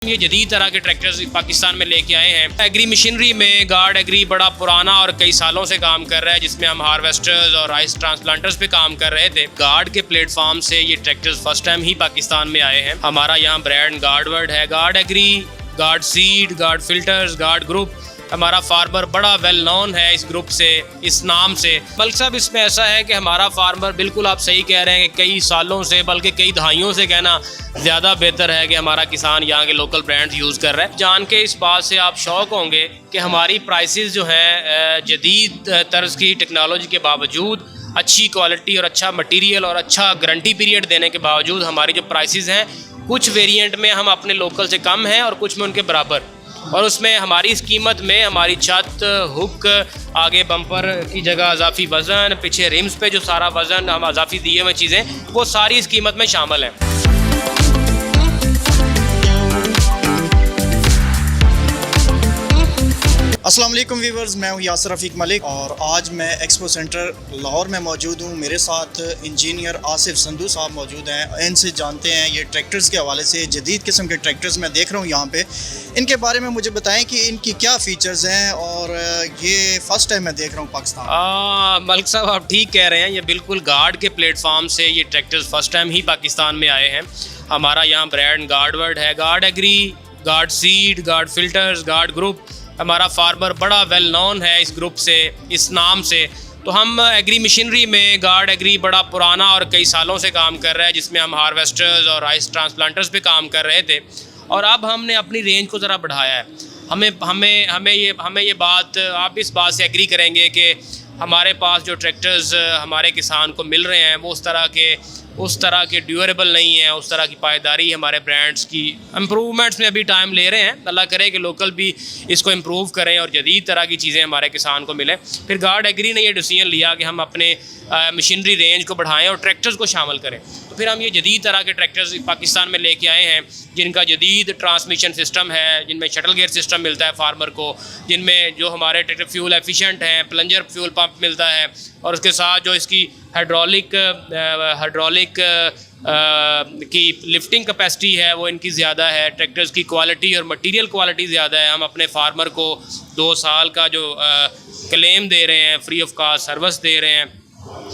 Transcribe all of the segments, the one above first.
ये जदीद तरह के ट्रैक्टर्स पाकिस्तान में लेके आए हैं। एग्री मशीनरी में गार्ड एग्री बड़ा पुराना और कई सालों से काम कर रहा है, जिसमें हम हार्वेस्टर्स और राइस ट्रांसप्लांटर्स पे काम कर रहे थे। गार्ड के प्लेटफॉर्म से ये ट्रैक्टर्स फर्स्ट टाइम ही पाकिस्तान में आए हैं। हमारा यहाँ ब्रांड गार्डवर्ड है, guard agri, guard seed, guard filters, guard group. हमारा फार्मर बड़ा वेल नोन है इस ग्रुप से, इस नाम से। बल्कि साहब इसमें ऐसा है कि हमारा फार्मर, बिल्कुल आप सही कह रहे हैं कि कई सालों से, बल्कि कई दहाइयों से कहना ज़्यादा बेहतर है कि हमारा किसान यहाँ के लोकल ब्रांड्स यूज़ कर रहा है। जान के इस बात से आप शौक होंगे कि हमारी प्राइसेस जो हैं जदीद तर्ज की टेक्नोलॉजी के बावजूद, अच्छी क्वालिटी और अच्छा मटीरियल और अच्छा गारंटी पीरियड देने के बावजूद हमारी जो प्राइसेस हैं, कुछ वेरिएंट में हम अपने लोकल से कम हैं और कुछ में उनके बराबर। और उसमें हमारी इस कीमत में हमारी छत, हुक, आगे बम्पर की जगह इजाफी वज़न, पीछे रिम्स पे जो सारा वज़न हम इजाफी दिए हुए चीज़ें, वो सारी इस कीमत में शामिल हैं। अस्सलाम वालेकुम व्यूवर्स, मैं हूँ यासर रफ़ीक मलिक और आज मैं एक्सपो सेंटर लाहौर में मौजूद हूँ। मेरे साथ इंजीनियर आसिफ संधू साहब मौजूद हैं। इनसे जानते हैं ये ट्रैक्टर्स के हवाले से, जदीद किस्म के ट्रैक्टर्स मैं देख रहा हूँ यहाँ पे, इनके बारे में मुझे बताएं कि इनकी क्या फ़ीचर्स हैं। और ये फ़र्स्ट टाइम मैं देख रहा हूँ पाकिस्तान। मलिक साहब आप ठीक कह रहे हैं, ये बिल्कुल गार्ड के प्लेटफॉर्म से ये ट्रैक्टर्स फर्स्ट टाइम ही पाकिस्तान में आए हैं। हमारा यहाँ ब्रांड गार्डवर्ड है, guard agri, guard seed, guard filters, guard group. हमारा फार्मर बड़ा वेल नोन है इस ग्रुप से, इस नाम से। तो हम एग्री मशीनरी में गार्ड एग्री बड़ा पुराना और कई सालों से काम कर रहा है, जिसमें हम हार्वेस्टर्स और राइस ट्रांसप्लांटर्स पे काम कर रहे थे। और अब हमने अपनी रेंज को ज़रा बढ़ाया है। हमें ये बात, आप इस बात से एग्री करेंगे कि हमारे पास जो ट्रैक्टर्स हमारे किसान को मिल रहे हैं वो उस तरह के ड्यूरेबल नहीं है, उस तरह की पायदारी हमारे ब्रांड्स की। इम्प्रूवमेंट्स में अभी टाइम ले रहे हैं। अल्लाह करे कि लोकल भी इसको इम्प्रूव करें और जदीद तरह की चीज़ें हमारे किसान को मिलें। फिर गार्ड एग्री ने ये डिसीजन लिया कि हम अपने मशीनरी रेंज को बढ़ाएं और ट्रैक्टर्स को शामिल करें। तो फिर हम ये जदीद तरह के ट्रैक्टर्स पाकिस्तान में लेके आए हैं, जिनका जदीद ट्रांसमिशन सिस्टम है, जिनमें शटल गियर सिस्टम मिलता है फार्मर को, जिनमें जो हमारे ट्रैक्टर फ्यूल एफिशिएंट हैं, प्लंजर फ्यूल पंप मिलता है, और उसके साथ जो इसकी हाइड्रोलिक की लिफ्टिंग कैपेसिटी है वो इनकी ज़्यादा है। ट्रैक्टर्स की क्वालिटी और मटेरियल क्वालिटी ज़्यादा है। हम अपने फार्मर को 2 साल का जो क्लेम दे रहे हैं, फ्री ऑफ कास्ट सर्विस दे रहे हैं,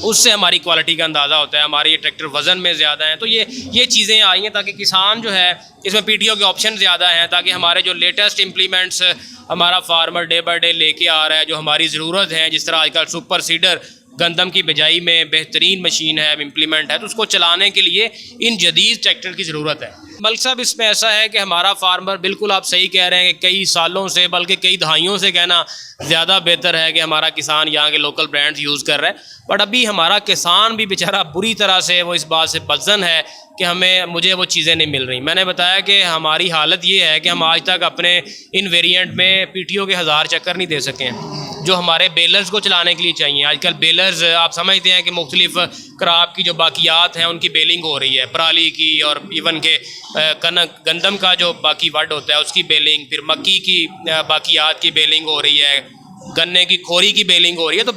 उससे हमारी क्वालिटी का अंदाज़ा होता है। हमारे ये ट्रैक्टर वज़न में ज़्यादा हैं। तो ये चीज़ें आई हैं ताकि किसान जो है, इसमें पीटीओ के ऑप्शन ज़्यादा हैं, ताकि हमारे जो लेटेस्ट इम्प्लीमेंट्स हमारा फार्मर डे बाई डे लेके आ रहा है, जो हमारी ज़रूरत है, जिस तरह आजकल सुपर सीडर गंदम की बिजाई में बेहतरीन मशीन है, इम्प्लीमेंट है, तो उसको चलाने के लिए इन जदीद ट्रैक्टर की ज़रूरत है। मलिक साहब इसमें ऐसा है कि हमारा फार्मर, बिल्कुल आप सही कह रहे हैं कि कई सालों से, बल्कि कई दहाइयों से कहना ज़्यादा बेहतर है कि हमारा किसान यहाँ के लोकल ब्रांड्स यूज़ कर रहा है। बट अभी हमारा किसान भी बेचारा बुरी तरह से वो इस बात से बदजन है कि मुझे वो चीज़ें नहीं मिल रही। मैंने बताया कि हमारी हालत ये है कि हम आज तक अपने इन वेरिएंट में पीटीओ के 1000 चक्कर नहीं दे सके हैं, जो हमारे बेलर्स को चलाने के लिए चाहिए। आजकल बेलर्स आप समझते हैं कि मुख्तलिफ क्रॉप की जो बाकियात हैं उनकी बेलिंग हो रही है, पराली की और इवन के कनक गंदम का जो बाकी वड होता है उसकी बेलिंग, फिर मक्की की बाकियात की बेलिंग हो रही है, गन्ने की खोरी की बेलिंग हो रही है। तो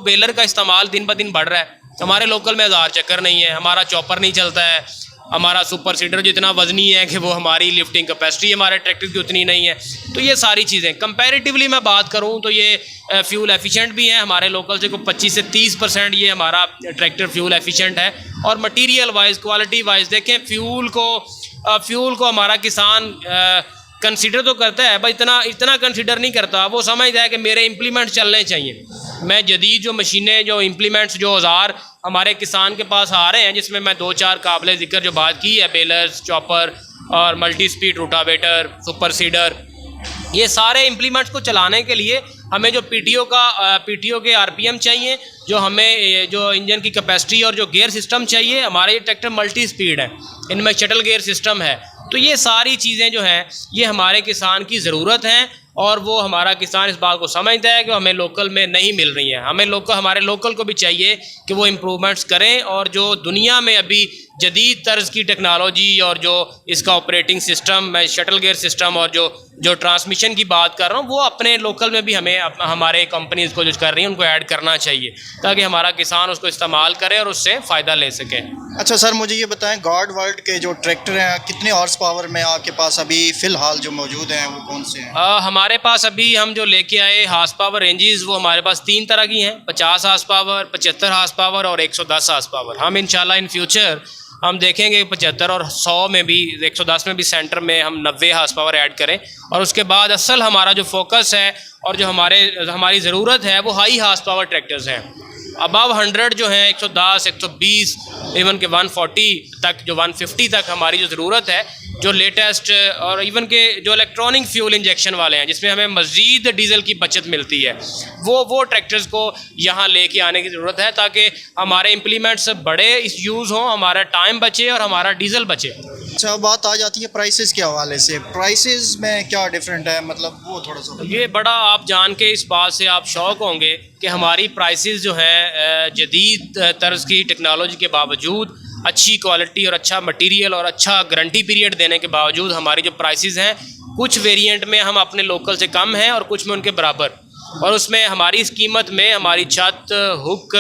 बेलर का इस्तेमाल दिन ब दिन बढ़ रहा है। हमारे लोकल में 1000 चक्कर नहीं है, हमारा चॉपर नहीं चलता है, हमारा सुपर सीडर जो इतना वजनी है कि वो हमारी लिफ्टिंग कैपेसिटी हमारे ट्रैक्टर की उतनी नहीं है। तो ये सारी चीज़ें कंपैरेटिवली मैं बात करूँ तो ये फ्यूल एफिशिएंट भी हैं हमारे लोकल से, को 25 से 30% ये हमारा ट्रैक्टर फ्यूल एफिशिएंट है। और मटीरियल वाइज, क्वालिटी वाइज देखें, फ्यूल को हमारा किसान कंसीडर तो करता है, बस इतना कंसीडर नहीं करता। वो समझता है कि मेरे इम्प्लीमेंट चलने चाहिए। मैं जदीद जो मशीनें, जो इम्प्लीमेंट्स, जो औजार हमारे किसान के पास आ रहे हैं, जिसमें मैं 2-4 काबिल ज़िक्र जो बात की है, बेलर्स, चॉपर और multi speed rotavator, super seeder, ये सारे इम्प्लीमेंट्स को चलाने के लिए हमें जो पीटीओ के आरपीएम चाहिए, जो हमें जो इंजन की कैपेसिटी और जो गियर सिस्टम चाहिए। हमारे ये ट्रैक्टर मल्टी स्पीड है, इनमें शटल गियर सिस्टम है। तो ये सारी चीज़ें जो हैं ये हमारे किसान की ज़रूरत हैं, और वो हमारा किसान इस बात को समझता है कि हमें लोकल में नहीं मिल रही हैं। हमारे लोकल को भी चाहिए कि वो इम्प्रूवमेंट्स करें, और जो दुनिया में अभी जदीद तर्ज की टेक्नोलॉजी और जो इसका ऑपरेटिंग सिस्टम, मैं शटल गियर सिस्टम और जो ट्रांसमिशन की बात कर रहा हूँ, वो अपने लोकल में भी हमें हमारे कंपनीज़ को जो कर रही हैं उनको ऐड करना चाहिए ताकि हमारा किसान उसको इस्तेमाल करे और उससे फ़ायदा ले सके। अच्छा सर, मुझे ये बताएं, गॉड वर्ल्ड के जो ट्रैक्टर हैं कितने हॉर्स पावर में आपके पास अभी फ़िलहाल जो मौजूद हैं वो कौन से हैं? हमारे पास अभी हम जो लेके आए हार्स पावर रेंजेस, वो हमारे पास 3 तरह की हैं, 50 हार्स पावर, 75 हार्स पावर और 110 हार्स पावर। हम इंशाल्लाह इन फ्यूचर हम देखेंगे 75 और 100 में भी, 110 में भी सेंटर में हम 90 हार्स पावर ऐड करें, और उसके बाद असल हमारा जो फोकस है और जो हमारी ज़रूरत है वो हाई हार्स पावर ट्रैक्टर्स हैं। अबव 100 जो हैं, 110, 120, इवन के 140 तक, जो 150 तक हमारी जो ज़रूरत है, जो लेटेस्ट और इवन के जो इलेक्ट्रॉनिक फ्यूल इंजेक्शन वाले हैं जिसमें हमें मज़ीद डीज़ल की बचत मिलती है, वो ट्रैक्टर्स को यहाँ लेके आने की ज़रूरत है ताकि हमारे इम्प्लीमेंट्स बड़े इस यूज़ हों, हमारा टाइम बचे और हमारा डीज़ल बचे। अच्छा, बात आ जाती है प्राइसेस के हवाले से, प्राइसेस में क्या डिफरेंट है, मतलब वो थोड़ा सा ये बड़ा आप जान के इस बात से आप शौक होंगे कि हमारी प्राइसेस जो हैं जदीद तर्ज की टेक्नोलॉजी के बावजूद, अच्छी क्वालिटी और अच्छा मटेरियल और अच्छा गारंटी पीरियड देने के बावजूद हमारी जो प्राइसेस हैं, कुछ वेरिएंट में हम अपने लोकल से कम हैं और कुछ में उनके बराबर, और उसमें हमारी इस कीमत में हमारी छत, हुक,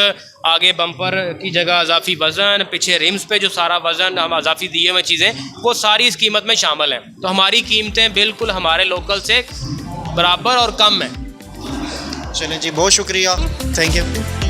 आगे बम्पर की जगह अजाफी वज़न, पीछे रिम्स पे जो सारा वज़न हम अजाफी दिए हुए चीज़ें, वो सारी इस कीमत में शामिल हैं। तो हमारी कीमतें बिल्कुल हमारे लोकल से बराबर और कम हैं। चलें जी, बहुत शुक्रिया, थैंक यू।